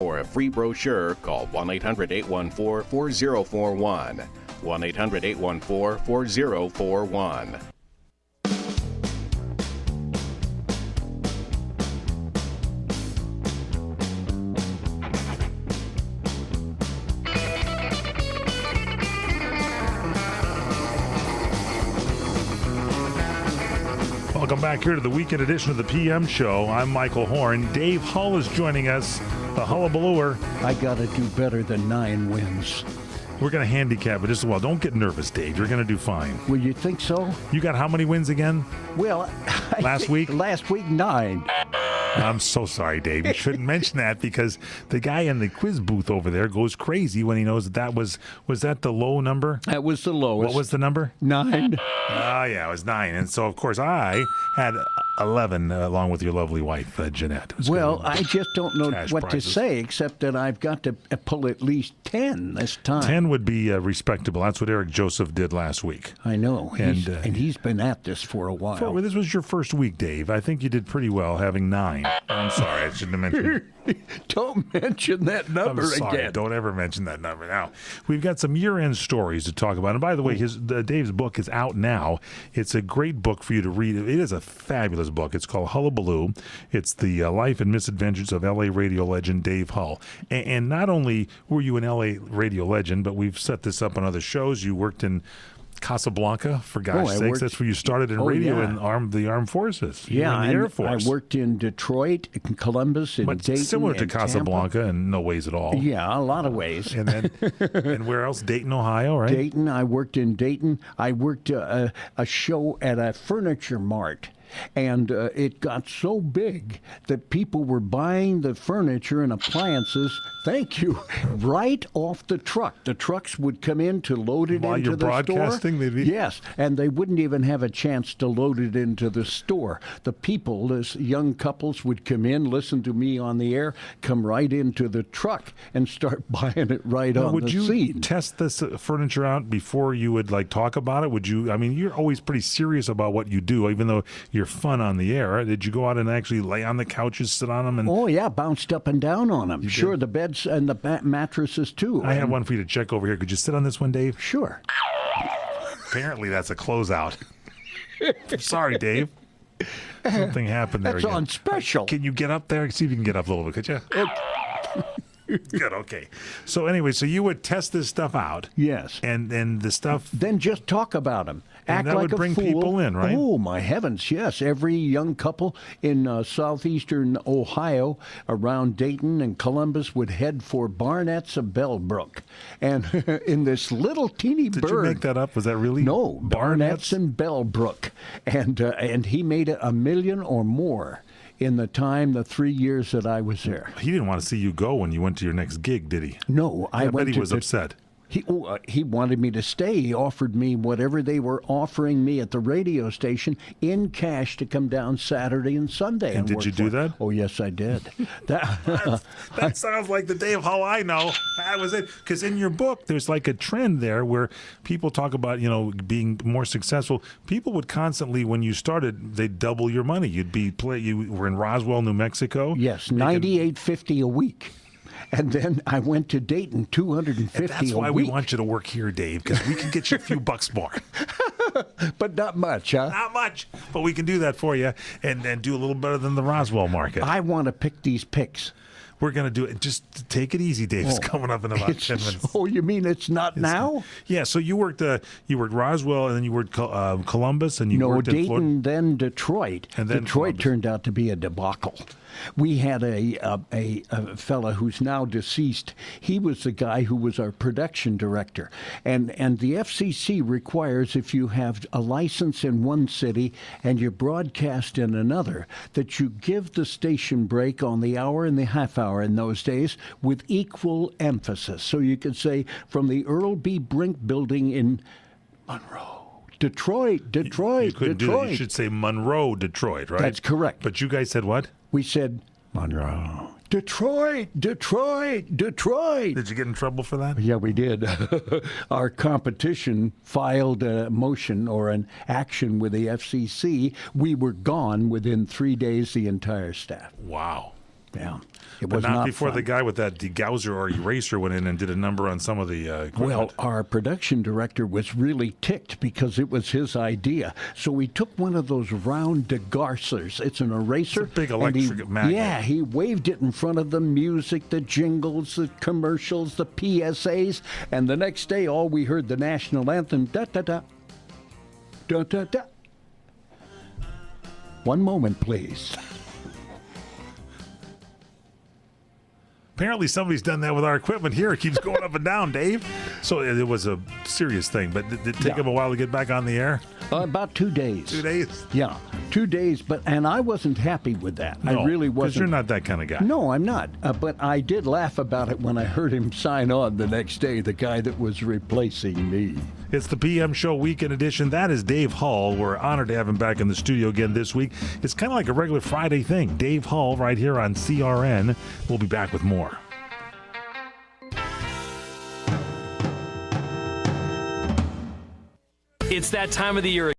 For a free brochure, call 1-800-814-4041. 1-800-814-4041. Welcome back here to the weekend edition of the PM Show. I'm Michael Horn. Dave Hull is joining us, the Hullabalooer. I got to do better than 9 wins. We're going to handicap it as well. Don't get nervous, Dave. You're going to do fine. Well, you think so? You got how many wins again? Well, last week? Last week, 9. I'm so sorry, Dave. You shouldn't mention that because the guy in the quiz booth over there goes crazy when he knows that was that the low number? That was the lowest. What was the number? 9. Oh, yeah, it was 9. And so, of course, I had 11 along with your lovely wife, Jeanette. Well, I just don't know what prizes to say except that I've got to pull at least 10 this time. 10 would be respectable. That's what Eric Joseph did last week. I know. And he's been at this for a while. This was your first week, Dave. I think you did pretty well having 9. I'm sorry, I shouldn't have mentioned it. Don't mention that number again. Don't ever mention that number. Now, we've got some year-end stories to talk about. And by the way, Dave's book is out now. It's a great book for you to read. It is a fabulous book. It's called Hullabaloo. It's the life and misadventures of L.A. radio legend Dave Hull. And not only were you an L.A. radio legend, but we've set this up on other shows. You worked in Casablanca, for gosh sakes. That's where you started in radio in the armed forces. Yeah, in the Air Force. I worked in Detroit, in Columbus, in Dayton. Similar to Casablanca Tampa. in no ways at all. Yeah, a lot of ways. And then, and where else? Dayton, Ohio, right? Dayton. I worked in Dayton. I worked a show at a furniture mart. And it got so big that people were buying the furniture and appliances, thank you, right off the truck. The trucks would come in to load it into the broadcasting, store. Yes, and they wouldn't even have a chance to load it into the store. The people, this young couples would come in, listen to me on the air, come right into the truck and start buying it right on the scene. Would you test this furniture out before you would talk about it? Would you? I mean, you're always pretty serious about what you do, even though you're fun on the air. Did you go out and actually lay on the couches, sit on them? Oh, yeah, bounced up and down on them. Sure, the beds and the mattresses, too. I have one for you to check over here. Could you sit on this one, Dave? Sure. Apparently, that's a closeout. I'm sorry, Dave. Something happened there. That's again. On special. Can you get up there? See if you can get up a little bit, could you? Good, okay. So anyway, so you would test this stuff out. Yes. And the stuff... Then just talk about them. And act that like would a bring fool. people in, right? Oh, my heavens, yes. Every young couple in southeastern Ohio around Dayton and Columbus would head for Barnett's of Bellbrook. And in this little teeny Did bird... you make that up? Was that really? No, Barnett's and Bellbrook. And he made $1 million or more in the 3 years that I was there. He didn't want to see you go when you went to your next gig, did he? No, I bet he was upset. He wanted me to stay. He offered me whatever they were offering me at the radio station in cash to come down Saturday and Sunday. And did you do that? Oh, yes, I did. That sounds like the Dave Hull I know. That was it. Because in your book, there's like a trend there where people talk about, being more successful. People would constantly, when you started, they'd double your money. You were in Roswell, New Mexico. Yes, $98.50 a week. And then I went to Dayton, $250 a week. That's why we want you to work here, Dave, because we can get you a few bucks more. But not much, huh? Not much. But we can do that for you and do a little better than the Roswell market. I want to pick these picks. We're going to do it. Just take it easy, Dave. It's coming up in about 10 minutes. Oh, you mean it's not now? Yeah, so you worked Roswell, and then you worked Columbus, and you worked in Florida. Dayton, then Detroit. And then Detroit Columbus. turned out to be a debacle. We had a fella who's now deceased. He was the guy who was our production director. And the FCC requires, if you have a license in one city and you broadcast in another, that you give the station break on the hour and the half hour in those days with equal emphasis. So you could say from the Earl B. Brink building in Monroe. Detroit. You couldn't do that. You should say Monroe, Detroit, right? That's correct. But you guys said what? We said Monroe. Detroit. Did you get in trouble for that? Yeah, we did. Our competition filed a motion or an action with the FCC. We were gone within 3 days, the entire staff. Wow. Yeah. It But was not before fun. the guy with that degausser or eraser went in and did a number on some of the equipment. Well, our production director was really ticked because it was his idea. So he took one of those round degaussers. It's an eraser. It's a big and he- electric magnet. Yeah, he waved it in front of the music, the jingles, the commercials, the PSAs. And the next day, all we heard the national anthem, da-da-da, da-da-da. One moment, please. Apparently somebody's done that with our equipment here. It keeps going up and down, Dave. So it was a serious thing. But did it take Yeah. him a while to get back on the air? About 2 days. 2 days? Yeah, 2 days. And I wasn't happy with that. I really wasn't. Because you're not that kind of guy. No, I'm not. But I did laugh about it when I heard him sign on the next day, the guy that was replacing me. It's the PM Show Weekend Edition. That is Dave Hull. We're honored to have him back in the studio again this week. It's kind of like a regular Friday thing. Dave Hull right here on CRN. We'll be back with more. It's that time of the year.